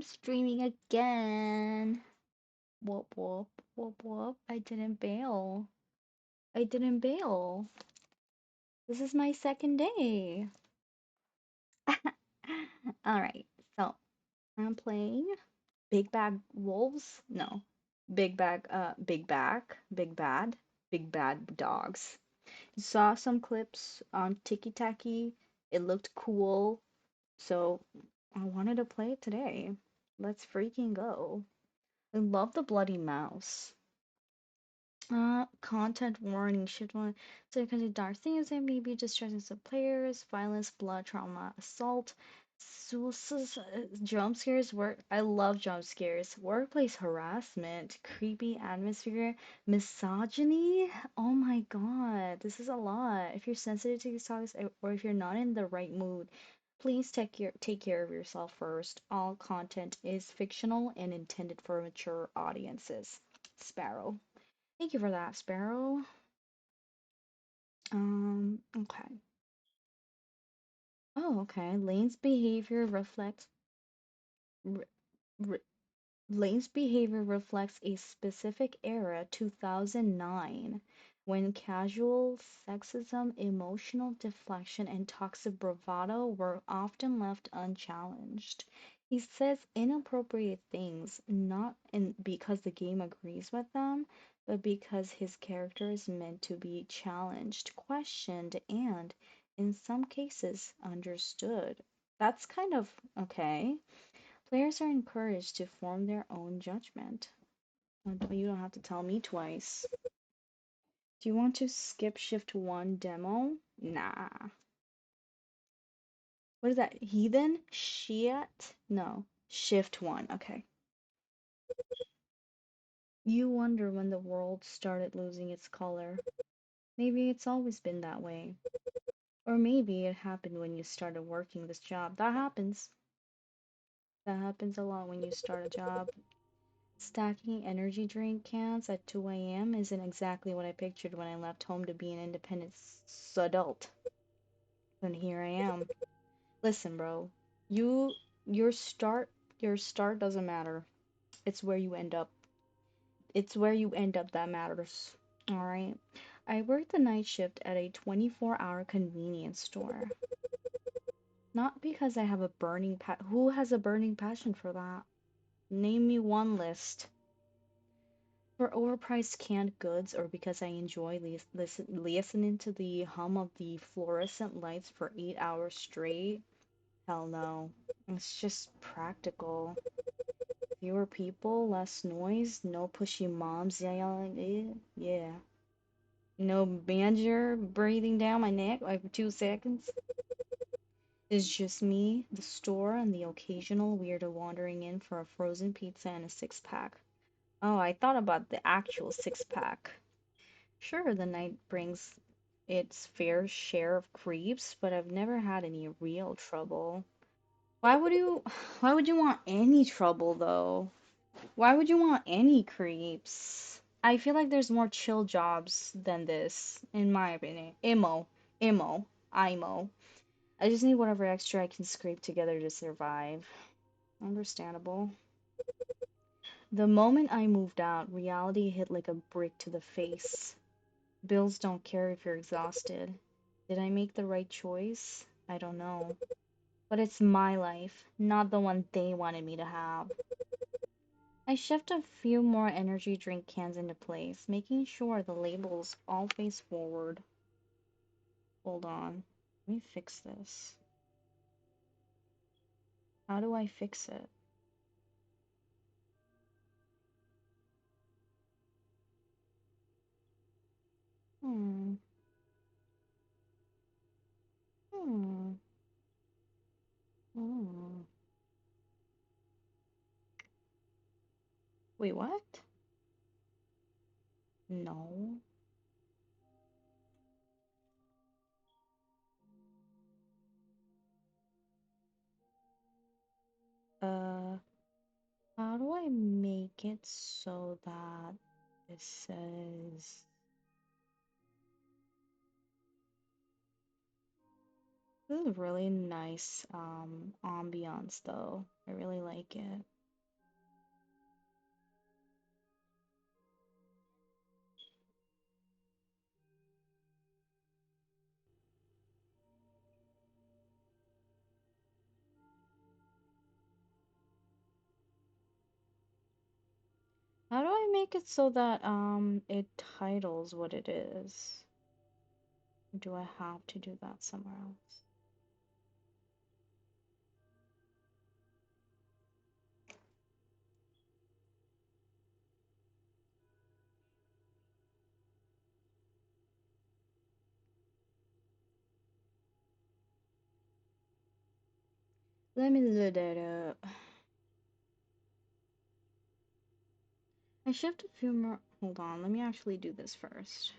streaming again. Whoop whoop whoop whoop. I didn't bail. I didn't bail. This is my second day. Alright, so I'm playing Big Bad Wolves? No. Big Bad, Big Bad Dogs. Saw some clips on Tiki Taki. It looked cool, so I wanted to play it today. Let's freaking go. I love the bloody mouse. Content warning. Shift one. So it contains dark themes and maybe distressing some players, violence, blood, trauma, assault, jump scares. Work. I love jump scares. Workplace harassment, creepy atmosphere, misogyny. Oh my god, this is a lot. If you're sensitive to these topics, or if you're not in the right mood, please take care of yourself first. All content is fictional and intended for mature audiences. Sparrow. Thank you for that, Sparrow. Okay. Oh, okay. R- r- Lane's behavior reflects a specific era, 2009, when casual sexism, emotional deflection, and toxic bravado were often left unchallenged. He says inappropriate things, not because the game agrees with them, but because his character is meant to be challenged, questioned, and, in some cases, understood. That's kind of okay. Players are encouraged to form their own judgment. You don't have to tell me twice. Do you want to skip Shift 1 demo? Nah. What is that? Heathen? Shit? No. Shift 1. Okay. You wonder when the world started losing its color. Maybe it's always been that way. Or maybe it happened when you started working this job. That happens. That happens a lot when you start a job. Stacking energy drink cans at 2 a.m. isn't exactly what I pictured when I left home to be an independent adult. And here I am. Listen, bro. You your start your start doesn't matter. It's where you end up. It's where you end up that matters. All right. I worked the night shift at a 24-hour convenience store. Not because I have a who has a burning passion for that? Name me one list. For overpriced canned goods or because I enjoy listening to the hum of the fluorescent lights for 8 hours straight? Hell no. It's just practical. Fewer people, less noise, no pushy moms yelling. Yeah. No manager breathing down my neck every 2 seconds. It's just me, the store, and the occasional weirdo wandering in for a frozen pizza and a six pack. Oh, I thought about the actual six pack. Sure, the night brings its fair share of creeps, but I've never had any real trouble. Why would you why would you want any trouble though? Why would you want any creeps? I feel like there's more chill jobs than this, in my opinion. IMO. I just need whatever extra I can scrape together to survive. Understandable. The moment I moved out, reality hit like a brick to the face. Bills don't care if you're exhausted. Did I make the right choice? I don't know. But it's my life, not the one they wanted me to have. I shoved a few more energy drink cans into place, making sure the labels all face forward. Hold on. Let me fix this. How do I fix it? Hmm. Hmm. Hmm. Wait, what? No. Uh, how do I make it so that it says this is really nice ambiance though. I really like it. make it so that it titles what it is? Or do I have to do that somewhere else? Let me load that up. I shift a few more. Hold on, let me actually do this first.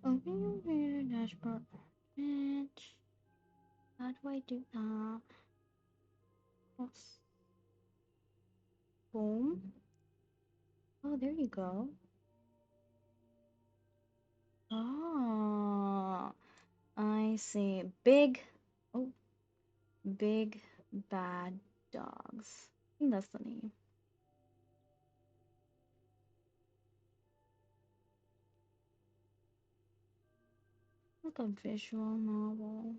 Open your dashboard. Bitch. How do I do that? Yes. Boom. Oh, there you go. Oh, I see. Big. Oh, big bad dogs. I think that's the name. Like a visual novel.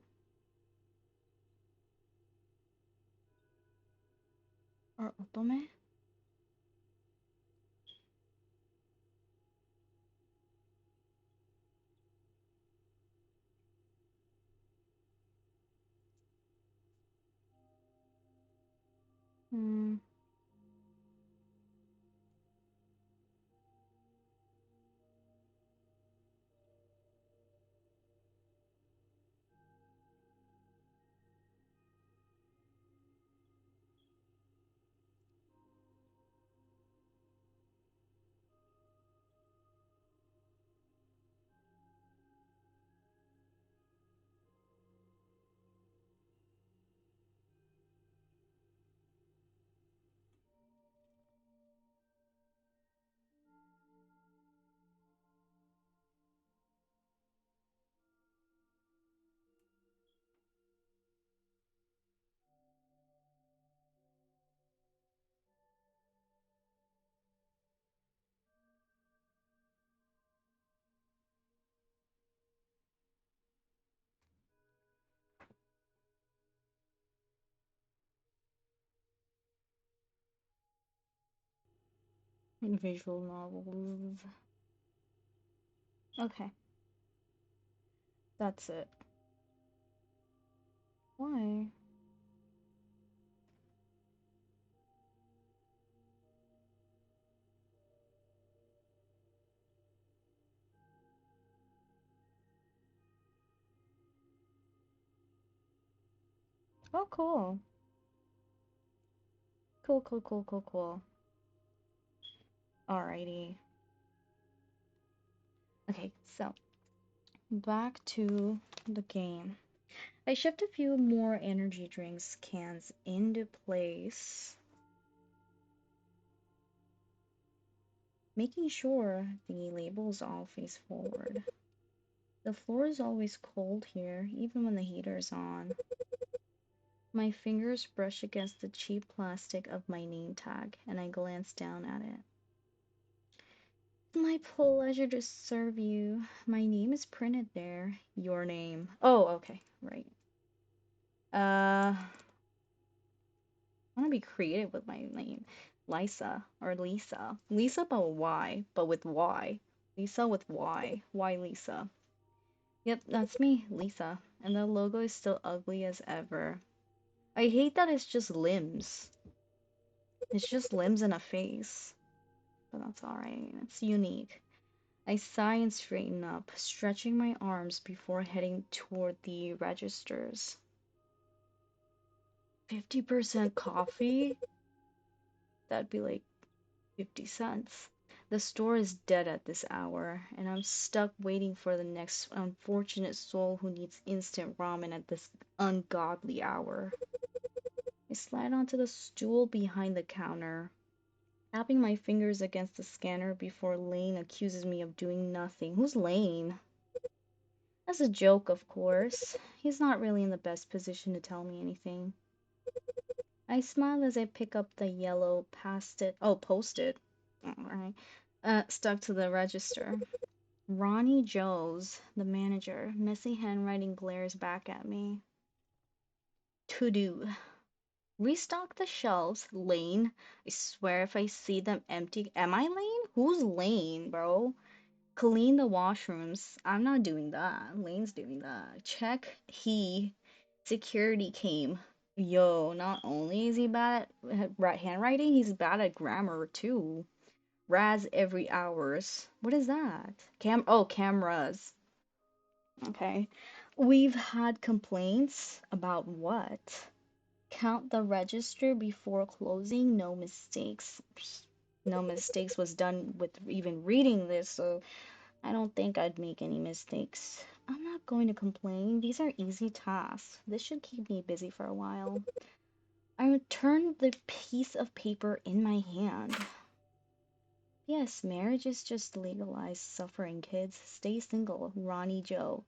Or otome? Hmm. Visual novels. Okay, that's it. Why? Oh, cool. Cool, cool, cool, cool, cool. Alrighty. Okay, so back to the game. I shift a few more energy drinks cans into place, making sure the labels all face forward. The floor is always cold here, even when the heater is on. My fingers brush against the cheap plastic of my name tag, and I glance down at it. My pleasure to serve you. My name is printed there. Your name. Oh, okay, right. I want to be creative with my name. Lysa or Lisa. Lisa but Y, but with Y. Lisa with Y. Why Lisa? Yep, that's me, Lisa. And the logo is still ugly as ever. I hate that it's just limbs. It's just limbs and a face. But that's alright. It's unique. I sigh and straighten up, stretching my arms before heading toward the registers. 50% coffee? That'd be like 50 cents. The store is dead at this hour, and I'm stuck waiting for the next unfortunate soul who needs instant ramen at this ungodly hour. I slide onto the stool behind the counter, tapping my fingers against the scanner before Lane accuses me of doing nothing. Who's Lane? As a joke, of course. He's not really in the best position to tell me anything. I smile as I pick up the yellow post-it. Alright. Stuck to the register. Ronnie Joes, the manager. Messy handwriting glares back at me. To do. Restock the shelves, Lane. I swear if I see them empty. Am I Lane? Who's Lane, bro? Clean the washrooms. I'm not doing that. Lane's doing that. Check he. Security came. Yo, not only is he bad at handwriting, he's bad at grammar too. Raz every hours. What is that? Cameras. Okay. We've had complaints about what? Count the register before closing. No mistakes. No mistakes was done with even reading this, so I don't think I'd make any mistakes. I'm not going to complain. These are easy tasks. This should keep me busy for a while. I returned the piece of paper in my hand. Yes, marriage is just legalized suffering, kids. Stay single, Ronnie Joe.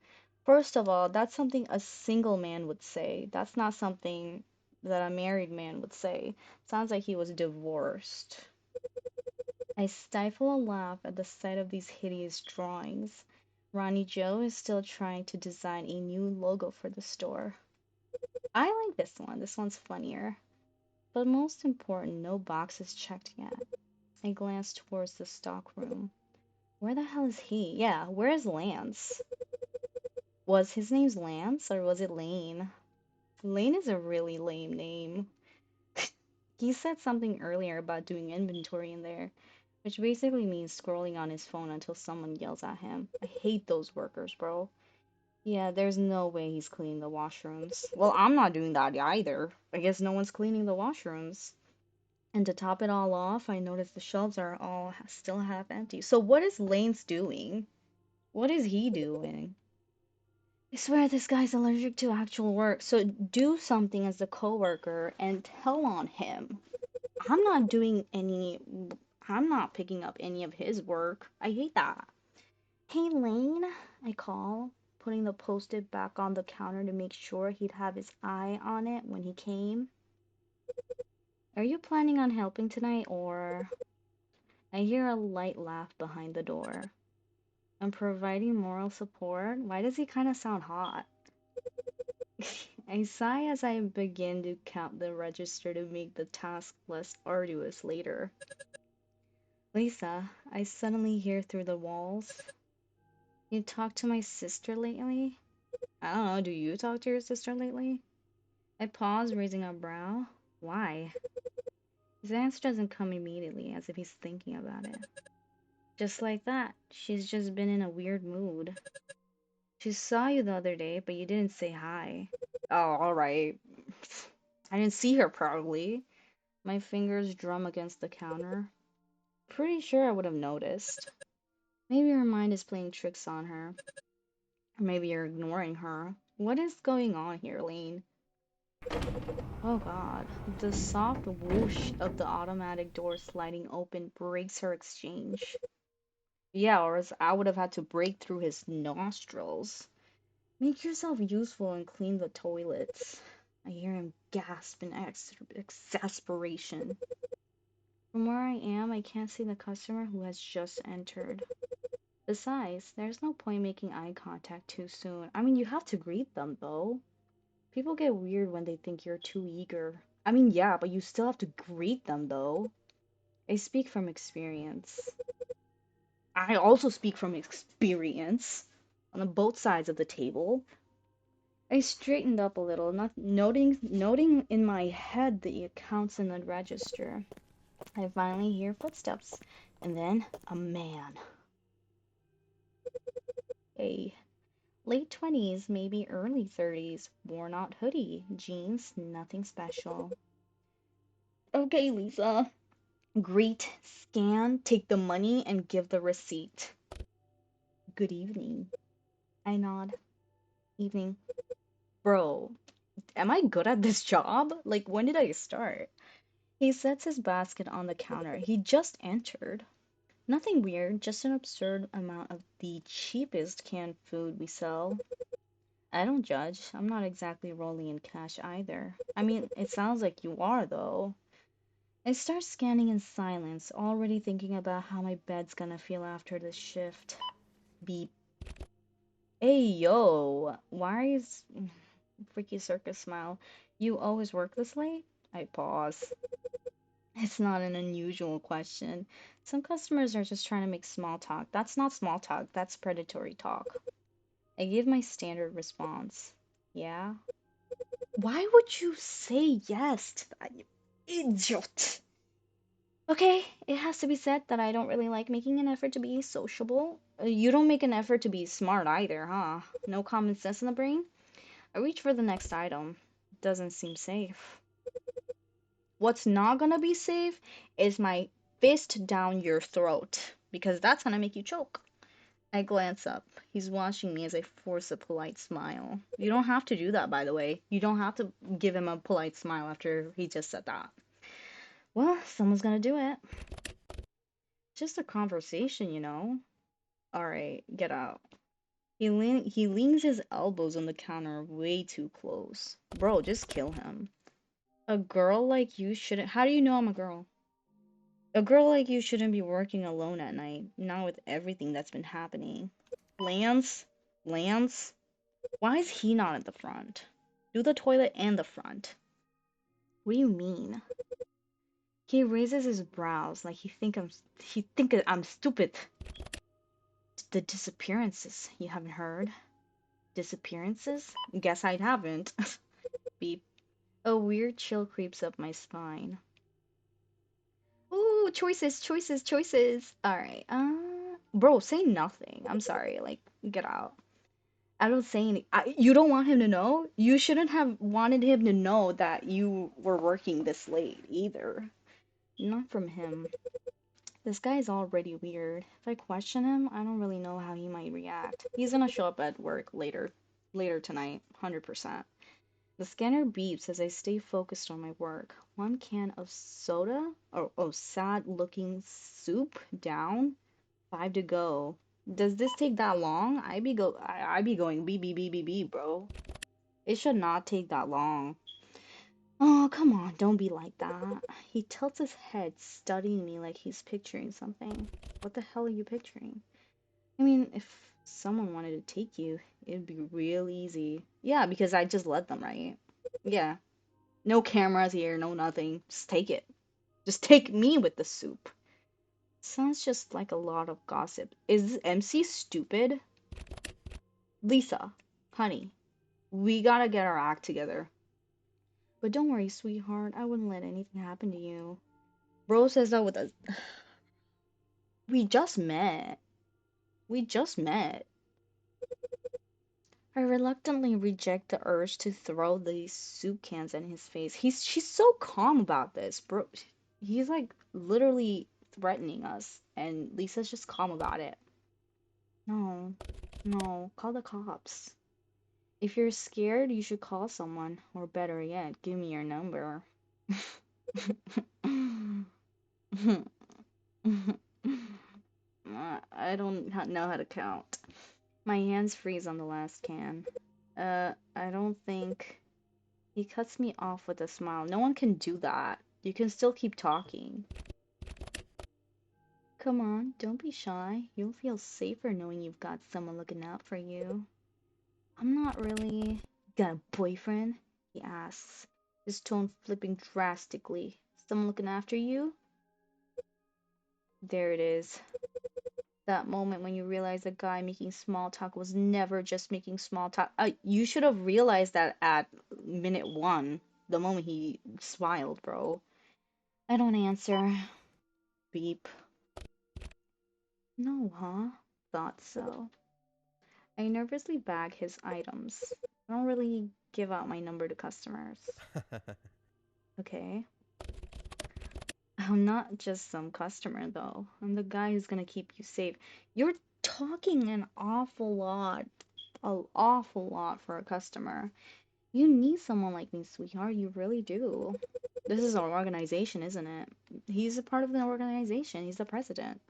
First of all, that's something a single man would say. That's not something that a married man would say. Sounds like he was divorced. I stifle a laugh at the sight of these hideous drawings. Ronnie Joe is still trying to design a new logo for the store. I like this one. This one's funnier. But most important, no boxes checked yet. I glance towards the stock room. Where the hell is he? Yeah, where is Lance? Was his name's Lance or was it Lane? Lane is a really lame name. He said something earlier about doing inventory in there, which basically means scrolling on his phone until someone yells at him. I hate those workers, bro. Yeah, there's no way he's cleaning the washrooms. Well, I'm not doing that either. I guess no one's cleaning the washrooms. And to top it all off, I notice the shelves are all still half empty. So what is Lane's doing? What is he doing? I swear this guy's allergic to actual work. So do something as a coworker and tell on him. I'm not doing any I'm not picking up any of his work. I hate that. Hey Lane, I call, putting the post-it back on the counter to make sure he'd have his eye on it when he came. Are you planning on helping tonight or I hear a light laugh behind the door. I'm providing moral support. Why does he kind of sound hot? I sigh as I begin to count the register to make the task less arduous later. Lisa, I suddenly hear through the walls. You talked to my sister lately? I don't know, do you talk to your sister lately? I pause, raising a brow. Why? His answer doesn't come immediately, as if he's thinking about it. Just like that, she's just been in a weird mood. She saw you the other day, but you didn't say hi. Oh, alright. I didn't see her, probably. My fingers drum against the counter. Pretty sure I would have noticed. Maybe her mind is playing tricks on her. Or maybe you're ignoring her. What is going on here, Lane? Oh god. The soft whoosh of the automatic door sliding open breaks her exchange. Yeah, or else I would have had to break through his nostrils. Make yourself useful and clean the toilets. I hear him gasp in exasperation. From where I am, I can't see the customer who has just entered. Besides, there's no point making eye contact too soon. I mean, you have to greet them, though. People get weird when they think you're too eager. I mean, yeah, but you still have to greet them, though. I speak from experience. I also speak from experience on both sides of the table. I straightened up a little, not noting in my head the accounts in the register. I finally hear footsteps, and then a man. A late 20s, maybe early 30s, worn out hoodie, jeans, nothing special. Okay, Lisa. Greet, scan, take the money, and give the receipt. Good evening. I nod. Evening. Bro, am I good at this job? Like, when did I start? He sets his basket on the counter. He just entered. Nothing weird, just an absurd amount of the cheapest canned food we sell. I don't judge. I'm not exactly rolling in cash either. I mean, it sounds like you are, though. I start scanning in silence, already thinking about how my bed's gonna feel after this shift. Beep. Hey, yo! Why is. Freaky circus smile. You always work this late? I pause. It's not an unusual question. Some customers are just trying to make small talk. That's not small talk, that's predatory talk. I give my standard response. Yeah? Why would you say yes to that, you idiot? Okay, it has to be said that I don't really like making an effort to be sociable. You don't make an effort to be smart either, huh? No common sense in the brain? I reach for the next item. Doesn't seem safe. What's not gonna be safe is my fist down your throat, because that's gonna make you choke. I glance up. He's watching me as I force a polite smile. You don't have to do that, by the way. You don't have to give him a polite smile after he just said that. Well, someone's gonna do it. Just a conversation, you know. Alright, get out. He leans his elbows on the counter way too close. Bro, just kill him. A girl like you shouldn't. How do you know I'm a girl? A girl like you shouldn't be working alone at night, not with everything that's been happening. Lance? Lance? Why is he not at the front? Do the toilet and the front. What do you mean? He raises his brows like he think I'm stupid. The disappearances, you haven't heard? Disappearances? Guess I haven't. Beep. A weird chill creeps up my spine. Ooh, choices, choices, choices. Alright, bro, say nothing. I'm sorry, like, get out. I don't say any. You don't want him to know? You shouldn't have wanted him to know that you were working this late either. Not from him. This guy's already weird. If I question him, I don't really know how he might react. He's gonna show up at work later tonight, 100%. The scanner beeps as I stay focused on my work. One can of soda? Oh, sad looking soup down? Five to go. Does this take that long? I be going beep beep beep beep beep, bro. It should not take that long. Oh, come on, don't be like that. He tilts his head, studying me like he's picturing something. What the hell are you picturing? I mean, if someone wanted to take you, it'd be real easy. Yeah, because I just let them, right? Yeah. No cameras here, no nothing. Just take it. Just take me with the soup. Sounds just like a lot of gossip. Is this MC stupid? Lisa, honey, we gotta get our act together. But don't worry, sweetheart, I wouldn't let anything happen to you. Bro says that with a. We just met. We just met. I reluctantly reject the urge to throw these soup cans in his face. She's so calm about this, bro. He's like literally threatening us, and Lisa's just calm about it. No, no, call the cops. If you're scared, you should call someone, or better yet, give me your number. I don't know how to count. My hands freeze on the last can. I don't think. He cuts me off with a smile. No one can do that. You can still keep talking. Come on, don't be shy. You'll feel safer knowing you've got someone looking out for you. I'm not really. Got a boyfriend? He asks, his tone flipping drastically. Someone looking after you? There it is. That moment when you realize the guy making small talk was never just making small talk. You should have realized that at minute one, the moment he smiled, bro. I don't answer. Beep. No, huh? Thought so. I nervously bag his items. I don't really give out my number to customers. Okay. I'm not just some customer, though. I'm the guy who's gonna keep you safe. You're talking an awful lot for a customer. You need someone like me, sweetheart. You really do. This is our organization, isn't it? He's a part of the organization. He's the president.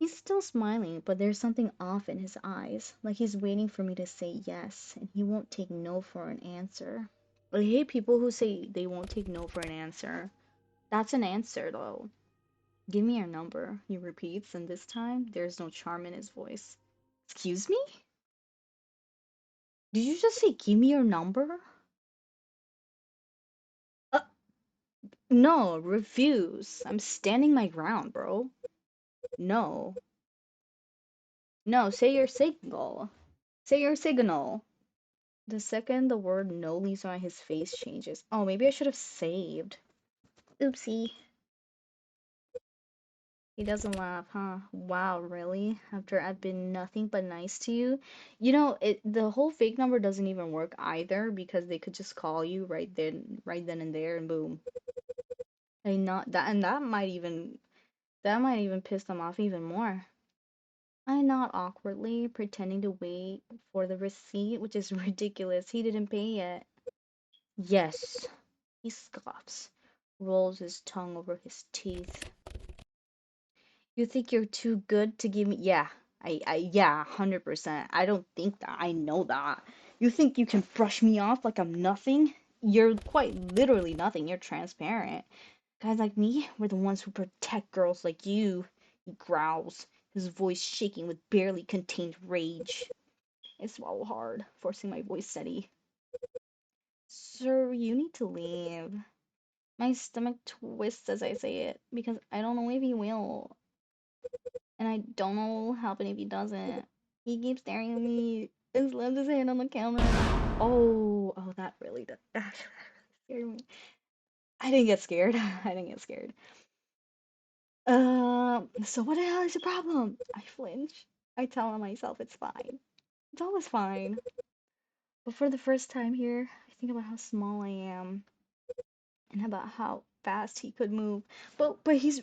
He's still smiling, but there's something off in his eyes, like he's waiting for me to say yes, and he won't take no for an answer. I hate people who say they won't take no for an answer. That's an answer, though. Give me your number, he repeats, and this time there's no charm in his voice. Excuse me? Did you just say give me your number? Uh, no, refuse. I'm standing my ground, bro. No. No, say your signal. Say your signal. The second the word no leaves on his face changes. Oh, maybe I should have saved. Oopsie. He doesn't laugh, huh? Wow, really? After I've been nothing but nice to you? You know, the whole fake number doesn't even work either because they could just call you right then and there and boom. And not that and that might even piss them off even more. I nod awkwardly, pretending to wait for the receipt, which is ridiculous. He didn't pay yet. Yes, he scoffs, rolls his tongue over his teeth. You think you're too good to give me? Yeah, yeah, 100%. I don't think that. I know that. You think you can brush me off like I'm nothing? You're quite literally nothing. You're transparent. Guys like me, we're the ones who protect girls like you. He growls, his voice shaking with barely contained rage. I swallow hard, forcing my voice steady. Sir, you need to leave. My stomach twists as I say it, because I don't know if he will. And I don't know what will happen if he doesn't. He keeps staring at me and slams his hand on the counter. Oh, that really does. That scared me. I didn't get scared. I didn't get scared. So what the hell is the problem? I flinch. I tell myself it's fine. It's always fine. But for the first time here, I think about how small I am and about how fast he could move. But he's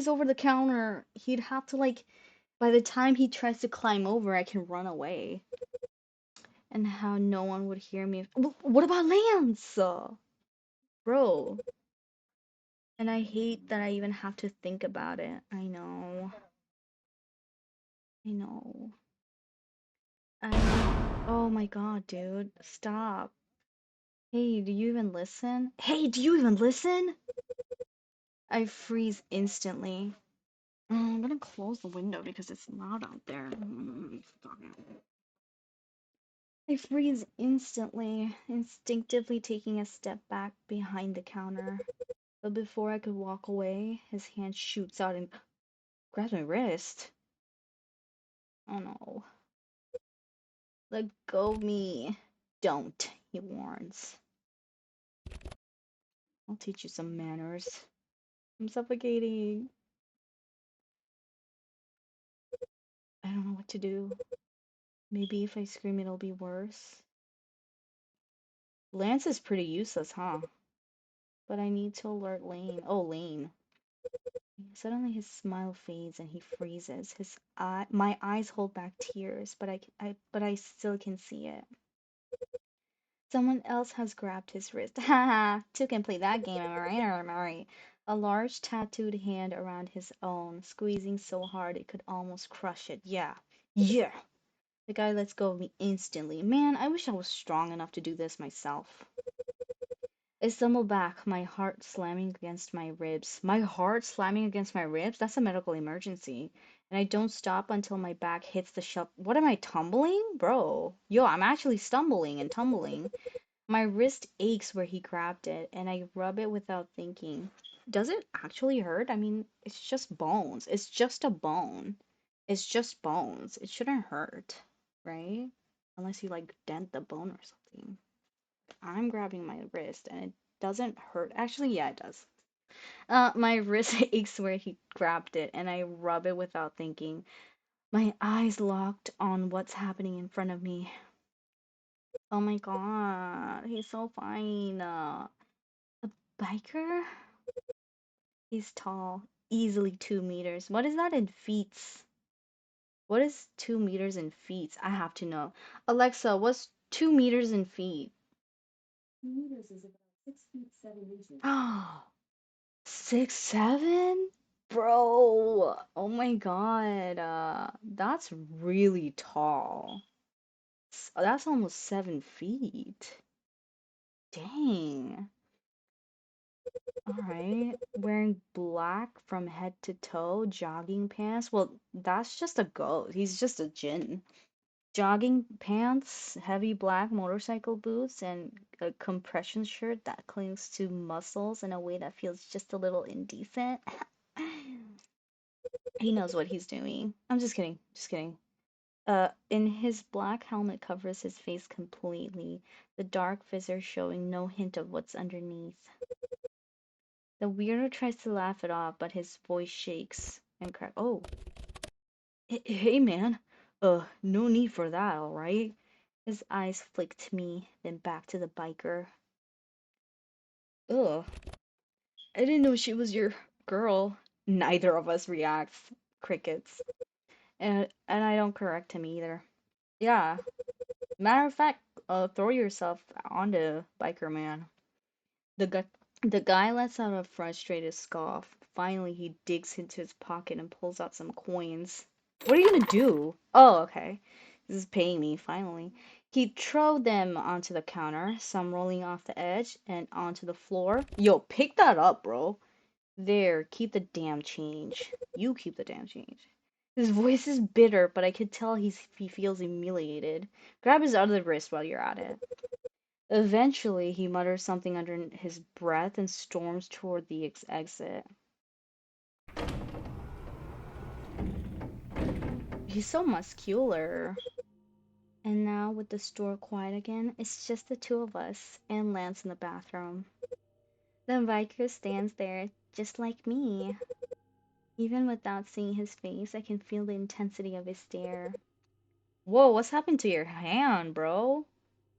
over the counter. He'd have to like by the time he tries to climb over, I can run away. And how no one would hear me. What about Lance? Bro. And I hate that I even have to think about it. I know. I know. Oh my god, dude. Stop. Hey, do you even listen? Hey, do you even listen? I freeze instantly. I'm gonna close the window because it's loud out there. I freeze instantly, instinctively taking a step back behind the counter. But before I could walk away, his hand shoots out and grabs my wrist. Oh no. Let go of me. Don't, he warns. I'll teach you some manners. I'm suffocating. I don't know what to do. Maybe if I scream it'll be worse. Lance is pretty useless, huh? But I need to alert Lane. Oh, Lane. Suddenly his smile fades and he freezes. My eyes hold back tears, but I still can see it. Someone else has grabbed his wrist. Haha, two can play that game, am I right or am I right? A large tattooed hand around his own, squeezing so hard it could almost crush it. Yeah, yeah. The guy lets go of me instantly. Man, I wish I was strong enough to do this myself. I stumble back, my heart slamming against my ribs. My heart slamming against my ribs? That's a medical emergency. And I don't stop until my back hits the shelf. What am I tumbling? Bro. Yo, I'm actually stumbling and tumbling. My wrist aches where he grabbed it, and I rub it without thinking. Does it actually hurt? I mean, it's just bones. It's just a bone. It's just bones. It shouldn't hurt, right? Unless you like dent the bone or something. I'm grabbing my wrist and it doesn't hurt. Actually, yeah, it does. My wrist aches where he grabbed it, and I rub it without thinking. My eyes locked on what's happening in front of me. Oh my god, he's so fine. A biker? He's tall, easily 2 meters. What is that in feet? What is 2 meters in feet? I have to know. Alexa, what's 2 meters in feet? 2 meters is about 6 feet 7 inches. Oh, 6'7"? Bro, oh my God, that's really tall. That's almost 7 feet. Dang. All right. Wearing black from head to toe, jogging pants. Well, that's just a goat. He's just a djinn. Jogging pants, heavy black motorcycle boots, and a compression shirt that clings to muscles in a way that feels just a little indecent. He knows what he's doing. I'm just kidding. Just kidding. In his black helmet covers his face completely, the dark visor showing no hint of what's underneath. The weirdo tries to laugh it off, but his voice shakes and cracks. Oh, hey man. No need for that, alright? His eyes flick to me, then back to the biker. Ugh, I didn't know she was your girl. Neither of us reacts. Crickets. And I don't correct him either. Yeah, matter of fact, throw yourself onto Biker Man. The guy, the guy lets out a frustrated scoff. Finally, he digs into his pocket and pulls out some coins. What are you gonna do? Oh, okay. This is paying me, finally. He threw them onto the counter, some rolling off the edge and onto the floor. Yo, pick that up, bro. There, keep the damn change. You keep the damn change. His voice is bitter, but I could tell he feels humiliated. Grab his other wrist while you're at it. Eventually, he mutters something under his breath and storms toward the exit. He's so muscular. And now, with the store quiet again, it's just the two of us and Lance in the bathroom. The Viker stands there, just like me. Even without seeing his face, I can feel the intensity of his stare. Whoa, what's happened to your hand, bro?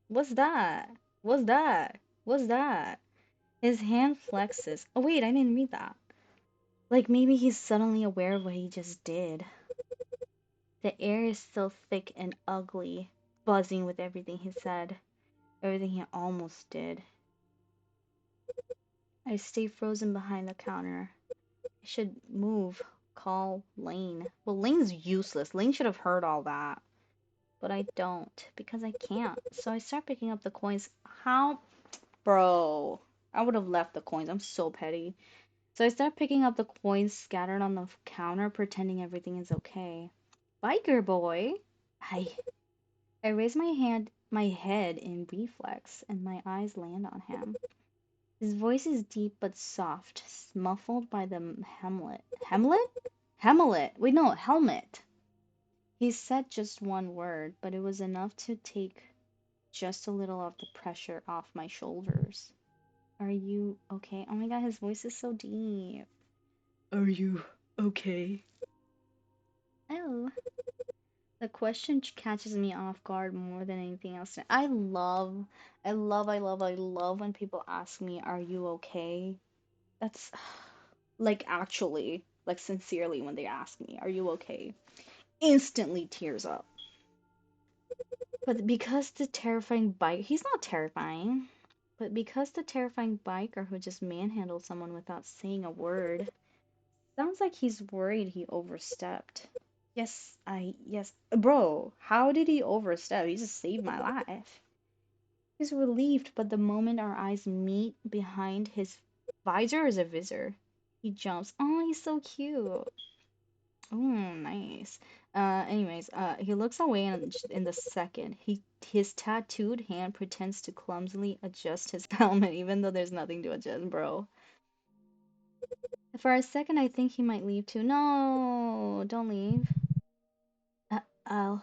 What's that? What's that? What's that? His hand flexes. Oh, wait, I didn't read that. Like maybe he's suddenly aware of what he just did. The air is still thick and ugly, buzzing with everything he said, everything he almost did. I stay frozen behind the counter. I should move, call Lane. Well, Lane's useless. Lane should have heard all that. But I don't, because I can't. So I start picking up the coins. How? Bro, I would have left the coins. I'm so petty. So I start picking up the coins scattered on the counter, pretending everything is okay. Biker boy! I I raise my head in reflex, and my eyes land on him. His voice is deep but soft, muffled by the Hamlet. Hamlet? Hamlet! Wait, no, helmet! He said just one word, but it was enough to take just a little of the pressure off my shoulders. Are you okay? Oh my god, his voice is so deep. Are you okay? Oh. The question catches me off guard more than anything else. I love when people ask me, "Are you okay?" That's like actually, like sincerely when they ask me, "Are you okay?" Instantly tears up. But because the terrifying bike, he's not terrifying. But because the terrifying biker who just manhandled someone without saying a word, sounds like he's worried he overstepped. Yes. Bro, how did he overstep? He just saved my life. He's relieved, but the moment our eyes meet behind his visor is a visor. He jumps. Oh, he's so cute. Oh, nice. He looks away in the second. His tattooed hand pretends to clumsily adjust his helmet, even though there's nothing to adjust, bro. For a second, I think he might leave too. No, don't leave. I'll.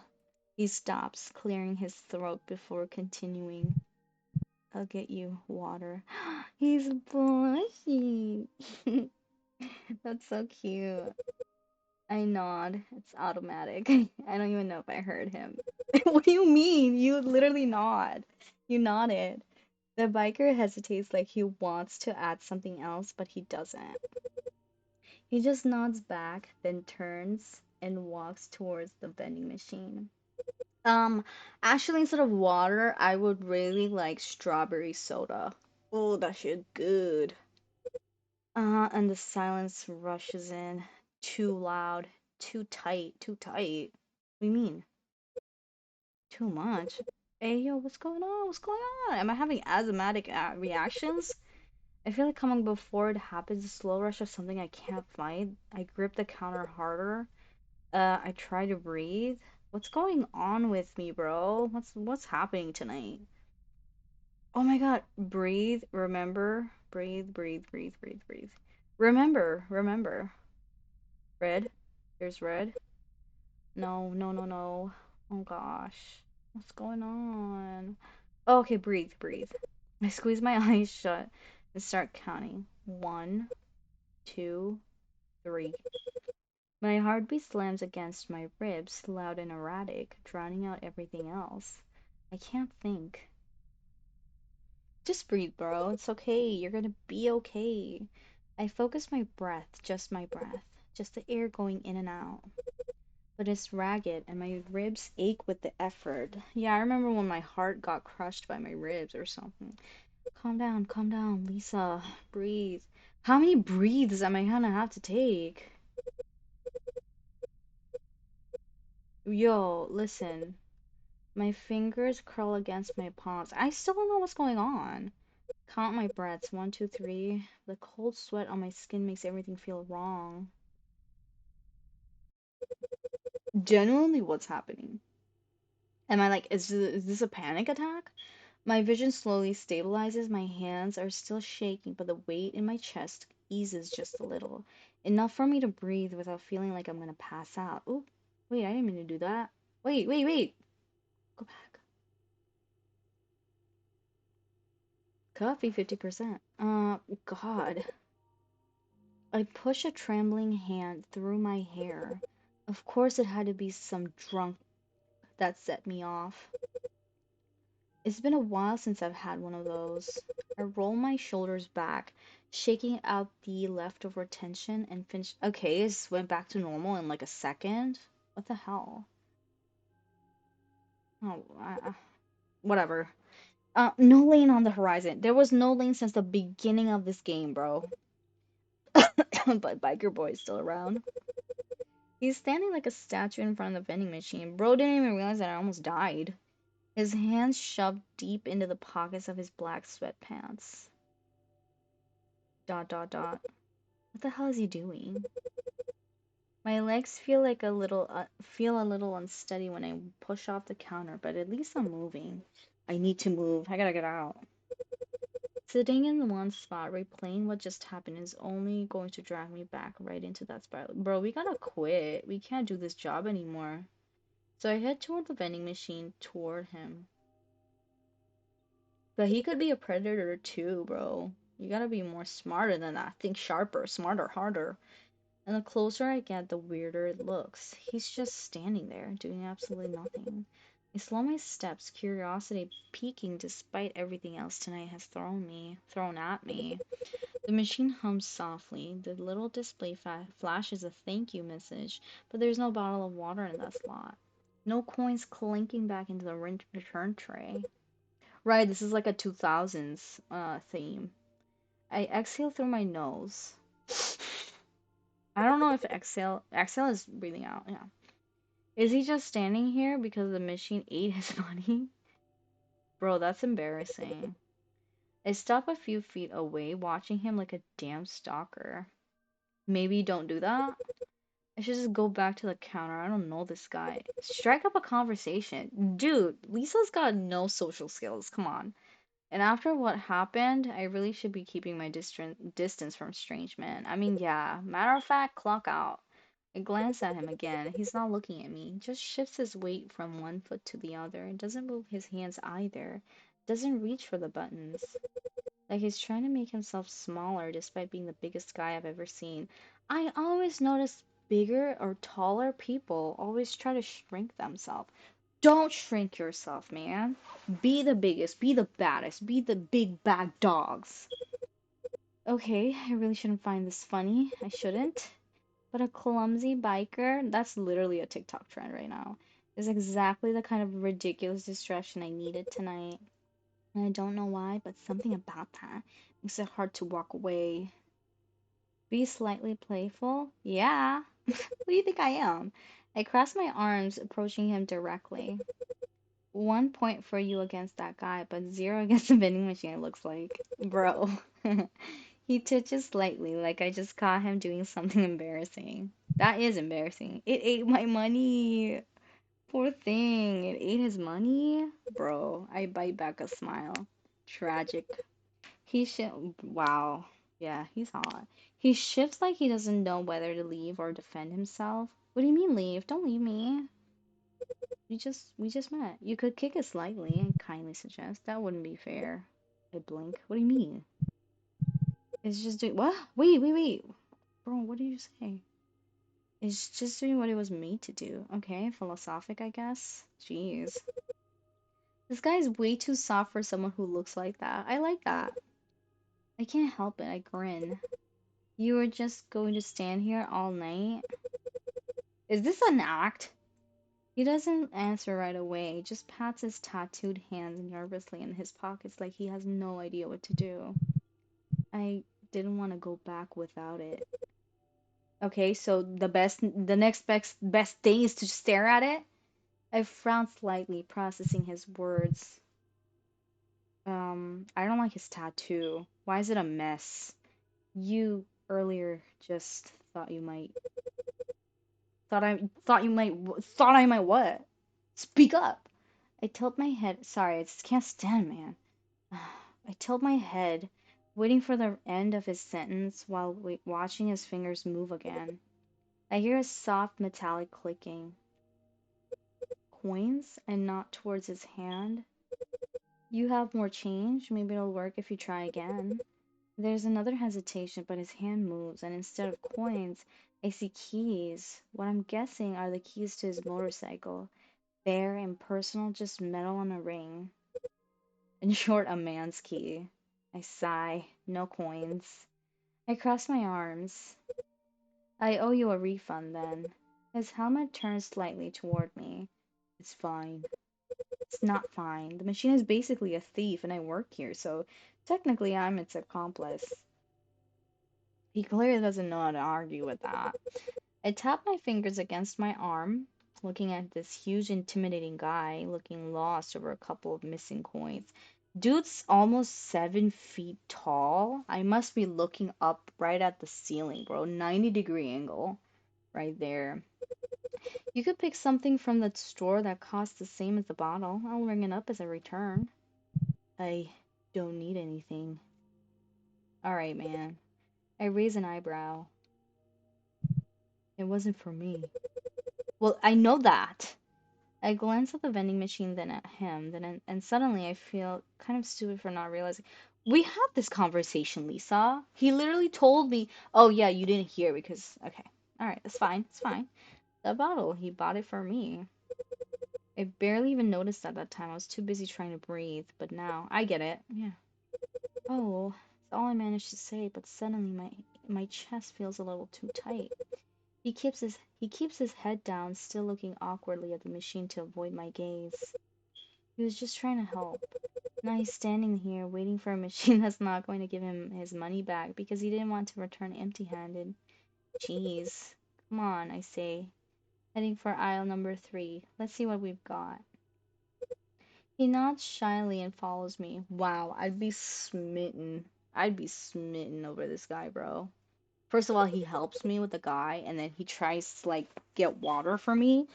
He stops, clearing his throat before continuing. I'll get you water. He's blushing. That's so cute. I nod. It's automatic. I don't even know if I heard him. What do you mean? You literally nod. You nodded. The biker hesitates like he wants to add something else, but he doesn't. He just nods back, then turns and walks towards the vending machine. Um, Actually, instead of water, I would really like strawberry soda. Oh, that shit good. And the silence rushes in. Too loud, too tight, too tight. What do you mean? Too much? Hey, yo, what's going on? What's going on? Am I having asthmatic reactions? I feel like coming before it happens, a slow rush of something I can't fight. I grip the counter harder. I try to breathe. What's going on with me, bro? What's happening tonight? Oh my God, breathe, remember, breathe, breathe, breathe, breathe, breathe. Remember, remember. Red. There's red. No, no, no, no. Oh gosh. What's going on? Oh, okay, breathe, breathe. I squeeze my eyes shut and start counting. One, two, three. My heartbeat slams against my ribs, loud and erratic, drowning out everything else. I can't think. Just breathe, bro. It's okay. You're gonna be okay. I focus my breath, just my breath, just the air going in and out. But it's ragged and my ribs ache with the effort. Yeah, I remember when my heart got crushed by my ribs or something. Calm down, Lisa. Breathe. How many breathes am I gonna have to take? Yo, listen. My fingers curl against my palms. I still don't know what's going on. Count my breaths. One, two, three. The cold sweat on my skin makes everything feel wrong. Genuinely, what's happening? Am I like, is this a panic attack? My vision slowly stabilizes. My hands are still shaking, but the weight in my chest eases just a little. Enough for me to breathe without feeling like I'm gonna pass out. Oh, wait, I didn't mean to do that. Wait, wait, wait. Go back. Coffee 50%. God. I push a trembling hand through my hair. Of course, it had to be some drunk that set me off. It's been a while since I've had one of those. I roll my shoulders back, shaking out the leftover tension and finish. Okay, it went back to normal in like a second. What the hell? Oh, whatever. No lane on the horizon. There was no lane since the beginning of this game, bro. But Biker Boy is still around. He's standing like a statue in front of the vending machine. Bro didn't even realize that I almost died. His hands shoved deep into the pockets of his black sweatpants. Dot dot dot. What the hell is he doing? My legs feel a little unsteady when I push off the counter, but at least I'm moving. I need to move. I gotta get out. Sitting in one spot, replaying what just happened is only going to drag me back right into that spiral. Bro, we gotta quit. We can't do this job anymore. So I head toward the vending machine toward him. But he could be a predator too, bro. You gotta be more smarter than that. Think sharper, smarter, harder. And the closer I get, the weirder it looks. He's just standing there, doing absolutely nothing. I slow my steps, curiosity peaking despite everything else tonight has thrown at me. The machine hums softly. The little display flashes a thank you message, but there's no bottle of water in that slot. No coins clinking back into the return tray. Right, this is like a 2000s theme. I exhale through my nose. I don't know if exhale is breathing out. Yeah. Is he just standing here because the machine ate his money? Bro, that's embarrassing. I stop a few feet away, watching him like a damn stalker. Maybe don't do that? I should just go back to the counter. I don't know this guy. Strike up a conversation. Dude, Lisa's got no social skills. Come on. And after what happened, I really should be keeping my distance from strange men. I mean, yeah, matter of fact, clock out. I glance at him again. He's not looking at me, just shifts his weight from one foot to the other. Doesn't move his hands either. Doesn't reach for the buttons. Like he's trying to make himself smaller despite being the biggest guy I've ever seen. I always notice bigger or taller people always try to shrink themselves. Don't shrink yourself, man. Be the biggest, be the baddest, be the big bad dogs. Okay, I really shouldn't find this funny. I shouldn't. But a clumsy biker, that's literally a TikTok trend right now, is exactly the kind of ridiculous distraction I needed tonight. And I don't know why, but something about that makes it hard to walk away. Be slightly playful? Yeah. Who do you think I am? I cross my arms, approaching him directly. 1 point for you against that guy, but zero against the vending machine, it looks like. Bro. He twitches slightly, like I just caught him doing something embarrassing. That is embarrassing. It ate my money. Poor thing. It ate his money? Bro, I bite back a smile. Tragic. He sh Wow. Yeah, he's hot. He shifts like he doesn't know whether to leave or defend himself. What do you mean leave? Don't leave me. We just met. You could kick it slightly and kindly suggest. That wouldn't be fair. I blink. What do you mean? It's just doing what? Wait. Bro, what did you say? It's just doing what it was made to do. Okay, philosophic, I guess. Jeez. This guy's way too soft for someone who looks like that. I like that. I can't help it. I grin. You were just going to stand here all night? Is this an act? He doesn't answer right away, just pats his tattooed hands nervously in his pockets like he has no idea what to do. I didn't want to go back without it. Okay, so the next best thing is to stare at it? I frowned slightly, processing his words. I don't like his tattoo. Why is it a mess? You earlier just thought I might what? Speak up. I tilt my head. Sorry, I just can't stand, man. I tilt my head, waiting for the end of his sentence while watching his fingers move again. I hear a soft metallic clicking. Coins and not towards his hand. You have more change. Maybe it'll work if you try again. There's another hesitation, but his hand moves, and instead of coins, I see keys. What I'm guessing are the keys to his motorcycle. Bare, impersonal, just metal on a ring. In short, a man's key. I sigh. No coins. I cross my arms. I owe you a refund then. His helmet turns slightly toward me. It's fine. It's not fine. The machine is basically a thief and I work here, so technically I'm its accomplice. He clearly doesn't know how to argue with that. I tap my fingers against my arm, looking at this huge, intimidating guy, looking lost over a couple of missing coins. Dude's almost 7 feet tall. I must be looking up right at the ceiling, bro. 90-degree angle right there. You could pick something from the store that costs the same as the bottle. I'll ring it up as a return. I don't need anything. Alright, man. I raise an eyebrow. It wasn't for me. Well, I know that. I glance at the vending machine, then at him, and suddenly I feel kind of stupid for not realizing. We had this conversation, Lisa. He literally told me, "Oh yeah, you didn't hear because okay, all right, it's fine, it's fine." The bottle, he bought it for me. I barely even noticed at that time. I was too busy trying to breathe. But now I get it. Yeah. Oh, that's all I managed to say. But suddenly my chest feels a little too tight. He keeps his head down, still looking awkwardly at the machine to avoid my gaze. He was just trying to help. Now he's standing here waiting for a machine that's not going to give him his money back because he didn't want to return empty-handed. Jeez. Come on, I say, heading for aisle number 3. Let's see what we've got. He nods shyly and follows me. Wow, I'd be smitten. I'd be smitten over this guy, bro. First of all, he helps me with the guy, and then he tries to, like, get water for me.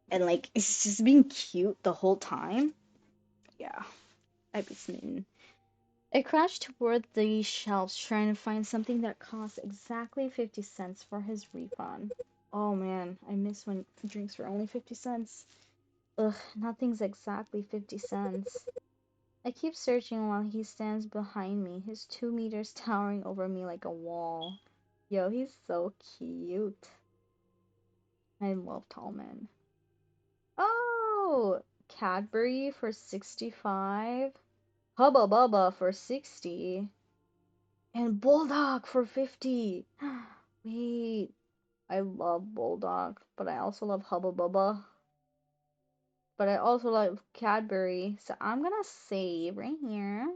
And, like, it's just being cute the whole time. Yeah, I'd be smitten. I crouched toward the shelves trying to find something that cost exactly 50 cents for his refund. Oh man, I miss when drinks were only 50 cents. Ugh, nothing's exactly 50 cents. I keep searching while he stands behind me, his 2 meters towering over me like a wall. Yo, he's so cute. I love tall men. Oh, Cadbury for 65. Hubba Bubba for 60. And Bulldog for 50. Wait, I love Bulldog, but I also love Hubba Bubba. But I also love Cadbury, so I'm gonna save right here.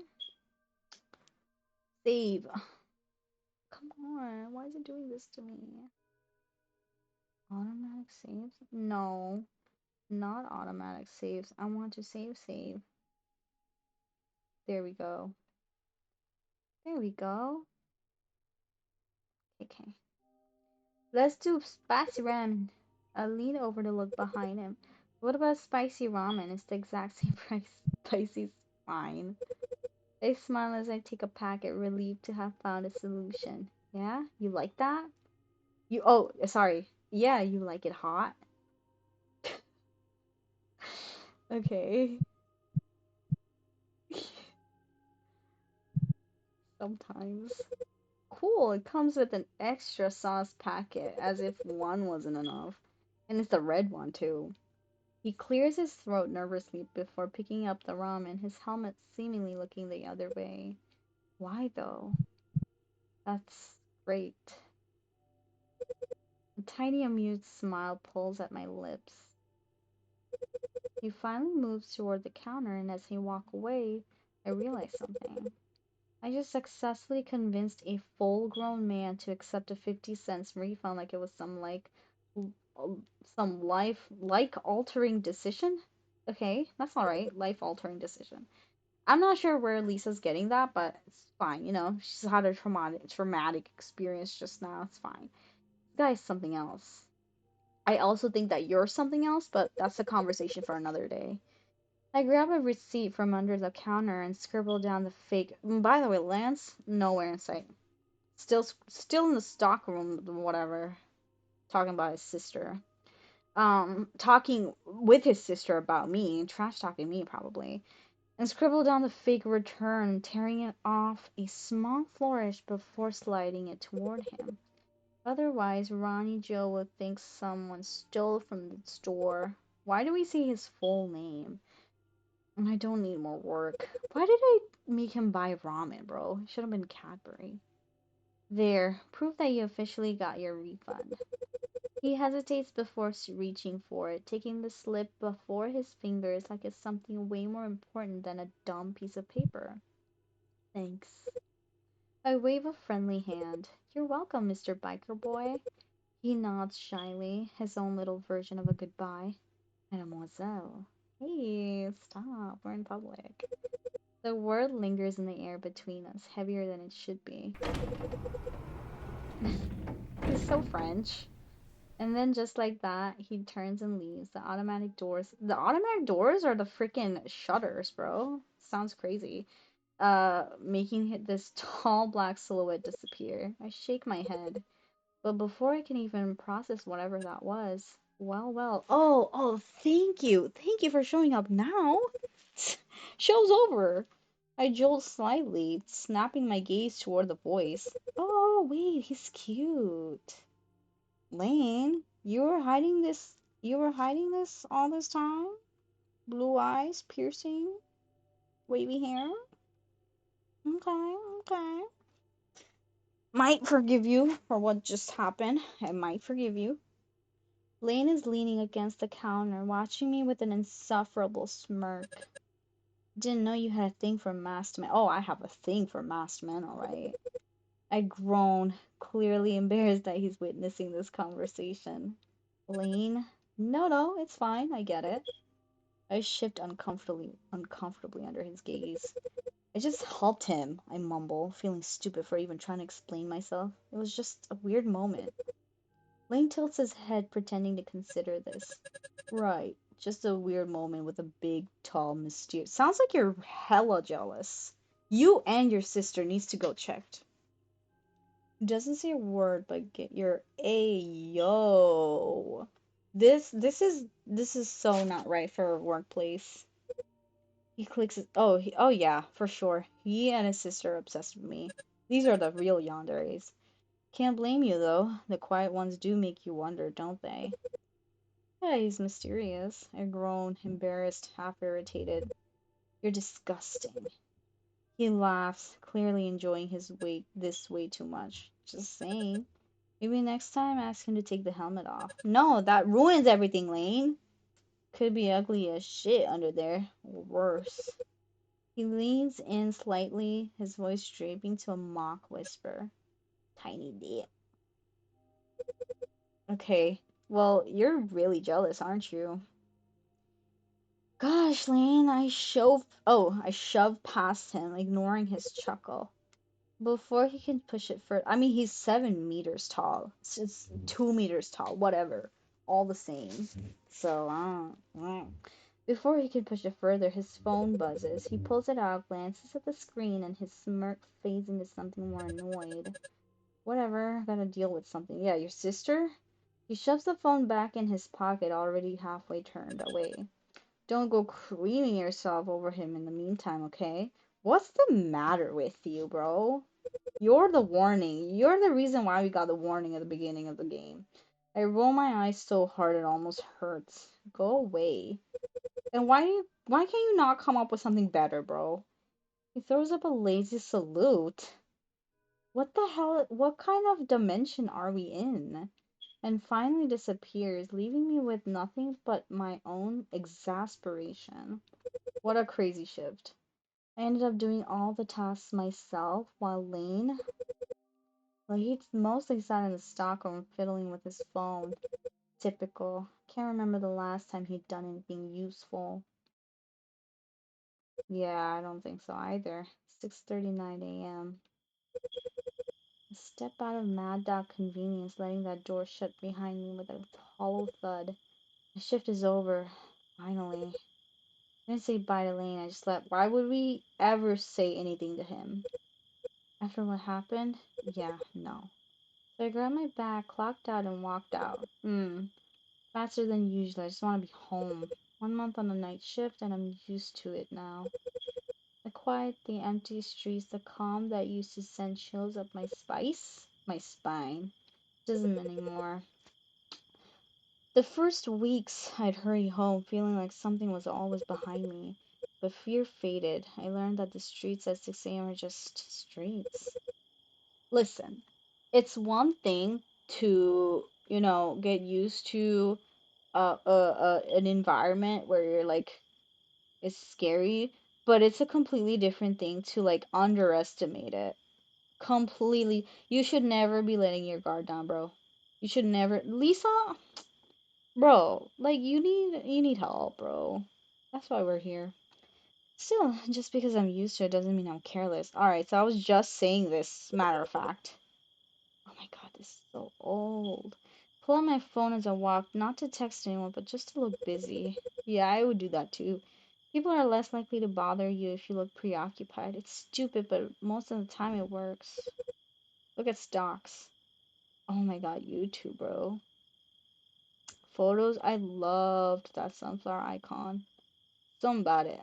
Save. Come on. Why is it doing this to me? Automatic saves? No, not automatic saves. I want to save. There we go. There we go. Okay. Let's do spicy ramen. I lean over to look behind him. What about spicy ramen? It's the exact same price. Spicy's fine. I smile as I take a packet, relieved to have found a solution. Yeah? You like that? Oh, sorry. Yeah, you like it hot? Okay. Sometimes. Cool, it comes with an extra sauce packet, as if one wasn't enough. And it's the red one, too. He clears his throat nervously before picking up the ramen, his helmet seemingly looking the other way. Why, though? That's great. A tiny amused smile pulls at my lips. He finally moves toward the counter, and as he walks away, I realize something. I just successfully convinced a full-grown man to accept a 50 cents refund like it was some life-altering decision. Okay, that's all right. Life-altering decision. I'm not sure where Lisa's getting that, but it's fine. She's had a traumatic experience just now. It's fine. This guy's something else. I also think that you're something else, but that's a conversation for another day. I grab a receipt from under the counter and scribble down the fake. By the way, Lance, nowhere in sight. Still in the stock room, whatever, talking about his sister. Talking with his sister about me, trash talking me probably, and scribble down the fake return, tearing it off a small flourish before sliding it toward him. Otherwise, Ronnie Joe would think someone stole from the store. Why do we see his full name? And I don't need more work. Why did I make him buy ramen, bro? It should have been Cadbury. There, proof that you officially got your refund. He hesitates before reaching for it, taking the slip before his fingers like it's something way more important than a dumb piece of paper. Thanks. I wave a friendly hand. You're welcome, Mr. Biker Boy. He nods shyly, his own little version of a goodbye. Mademoiselle. Hey, stop. We're in public. The word lingers in the air between us, heavier than it should be. He's so French. And then just like that, he turns and leaves. The automatic doors are the freaking shutters, bro. Sounds crazy. Making this tall black silhouette disappear. I shake my head. But before I can even process whatever that was, well. Oh, thank you. Thank you for showing up now. Show's over. I jolt slightly, snapping my gaze toward the voice. Oh, wait, he's cute. Lane, you were hiding this all this time? Blue eyes, piercing, wavy hair? Okay, okay. Might forgive you for what just happened. I might forgive you. Lane is leaning against the counter, watching me with an insufferable smirk. Didn't know you had a thing for masked men. Oh, I have a thing for masked men, alright. I groan, clearly embarrassed that he's witnessing this conversation. Lane? No, it's fine, I get it. I shift uncomfortably under his gaze. I just helped him, I mumble, feeling stupid for even trying to explain myself. It was just a weird moment. Lane tilts his head, pretending to consider this. Right, just a weird moment with a big, tall, mysterious. Sounds like you're hella jealous. You and your sister needs to go checked. Doesn't say a word, but get your yo. This is so not right for a workplace. He clicks his, oh yeah, for sure. He and his sister are obsessed with me. These are the real yanderes. Can't blame you though. The quiet ones do make you wonder, don't they? Yeah, he's mysterious. I groan, embarrassed, half irritated. You're disgusting. He laughs, clearly enjoying his weight this way too much. Just saying. Maybe next time ask him to take the helmet off. No, that ruins everything, Lane. Could be ugly as shit under there. Or worse. He leans in slightly, his voice draping to a mock whisper. Tiny dick. Okay. Well, you're really jealous, aren't you? Gosh, Lane, I shoved past him, ignoring his chuckle. Before he can push it further, I mean, he's 7 meters tall. It's 2 meters tall, whatever. All the same. So, before he can push it further, his phone buzzes. He pulls it out, glances at the screen, and his smirk fades into something more annoyed. Whatever, gotta deal with something. Yeah, your sister? He shoves the phone back in his pocket, already halfway turned away. Don't go creaming yourself over him in the meantime, okay? What's the matter with you, bro? You're the warning. You're the reason why we got the warning at the beginning of the game. I roll my eyes so hard it almost hurts. Go away. And why can't you not come up with something better, bro? He throws up a lazy salute. What the hell? What kind of dimension are we in? And finally disappears, leaving me with nothing but my own exasperation. What a crazy shift. I ended up doing all the tasks myself while Lane, well, he's mostly sat in the stockroom fiddling with his phone. Typical. Can't remember the last time he'd done anything useful. Yeah, I don't think so either. 6:39 a.m. I step out of Mad Dog convenience, letting that door shut behind me with a hollow thud. The shift is over. Finally. I didn't say bye to Lane, I just left. Why would we ever say anything to him? After what happened? Yeah, no. So I grabbed my bag, clocked out, and walked out. Faster than usual. I just want to be home. 1 month on a night shift, and I'm used to it now. The quiet, the empty streets, the calm that used to send chills up my spine, doesn't anymore. The first weeks, I'd hurry home, feeling like something was always behind me. But fear faded. I learned that the streets at 6 a.m. are just streets. Listen, it's one thing to, get used to an environment where you're like it's scary, but it's a completely different thing to like underestimate it. Completely. You should never be letting your guard down, bro. You should never. Lisa, bro, like you need help, bro. That's why we're here. Still, just because I'm used to it doesn't mean I'm careless. All right, so I was just saying this, matter of fact. Oh my god, this is so old. Pull out my phone as I walk, not to text anyone, but just to look busy. Yeah, I would do that too. People are less likely to bother you if you look preoccupied. It's stupid, but most of the time it works. Look at stocks. Oh my god, you too, bro. Photos, I loved that sunflower icon. Something about it.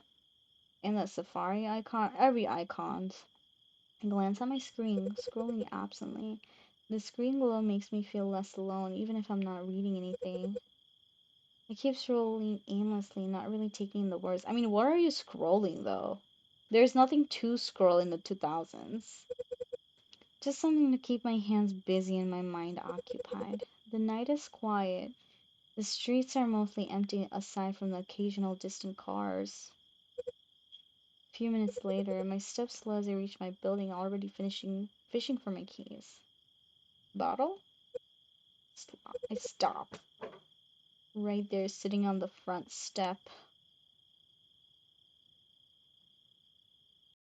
And the safari icon, every icons. I glance at my screen, scrolling absently. The screen glow makes me feel less alone, even if I'm not reading anything. I keep scrolling aimlessly, not really taking in the words. I mean, what are you scrolling though? There's nothing to scroll in the 2000s. Just something to keep my hands busy and my mind occupied. The night is quiet. The streets are mostly empty aside from the occasional distant cars. A few minutes later, my steps slow as I reach my building, already finishing fishing for my keys. Bottle? I stop. Right there, sitting on the front step.